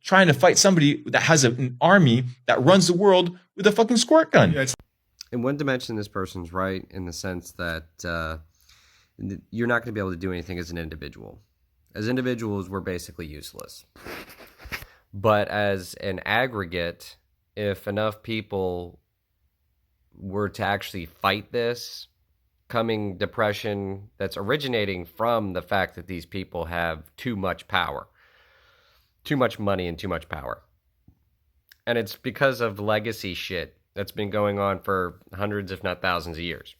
trying to fight somebody that has an army that runs the world with a fucking squirt gun. Yeah, in one dimension, this person's right in the sense that you're not going to be able to do anything as an individual. As individuals, we're basically useless. But as an aggregate, if enough people were to actually fight this coming depression that's originating from the fact that these people have too much power, too much money and too much power. And it's because of legacy shit that's been going on for hundreds, if not thousands of years.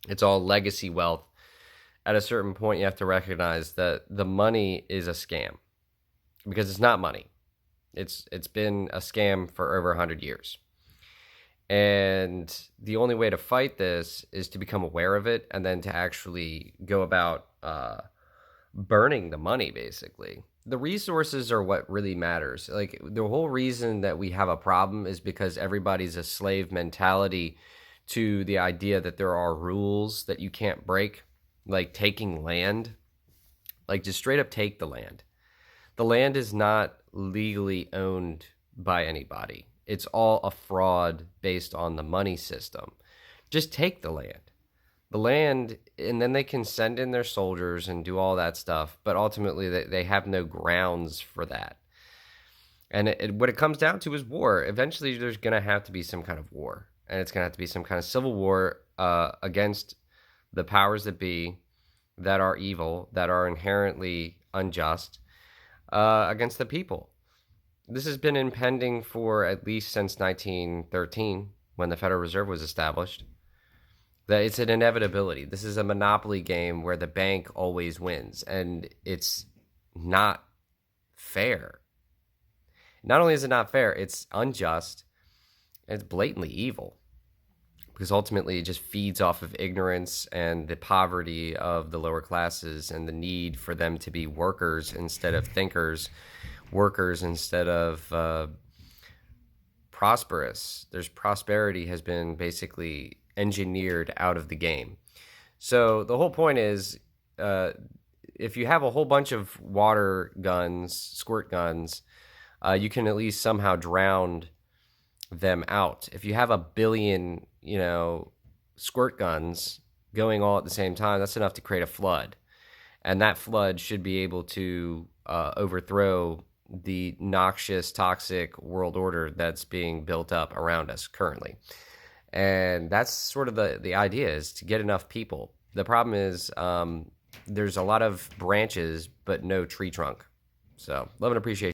It's all legacy wealth. At a certain point, you have to recognize that the money is a scam because it's not money. It's been a scam for over 100 years. And the only way to fight this is to become aware of it and then to actually go about burning the money, basically. The resources are what really matters. Like, the whole reason that we have a problem is because everybody's a slave mentality to the idea that there are rules that you can't break, like taking land. Like, just straight up take the land. The land is not legally owned by anybody. It's all a fraud based on the money system. Just take the land. The land, and then they can send in their soldiers and do all that stuff, but ultimately they have no grounds for that. And what it comes down to is war. Eventually there's going to have to be some kind of war, and it's going to have to be some kind of civil war against the powers that be that are evil, that are inherently unjust, against the people. This has been impending for at least since 1913, when the Federal Reserve was established. That it's an inevitability. This is a monopoly game where the bank always wins, and it's not fair. Not only is it not fair, it's unjust, and it's blatantly evil, because ultimately it just feeds off of ignorance and the poverty of the lower classes and the need for them to be workers instead of thinkers, workers instead of prosperous. There's prosperity has been basically engineered out of the game. So the whole point is, if you have a whole bunch of water guns, squirt guns, you can at least somehow drown them out. If you have 1 billion, squirt guns going all at the same time, that's enough to create a flood. And that flood should be able to overthrow the noxious, toxic world order that's being built up around us currently. And that's sort of the idea, is to get enough people. The problem is there's a lot of branches, but no tree trunk. So love and appreciate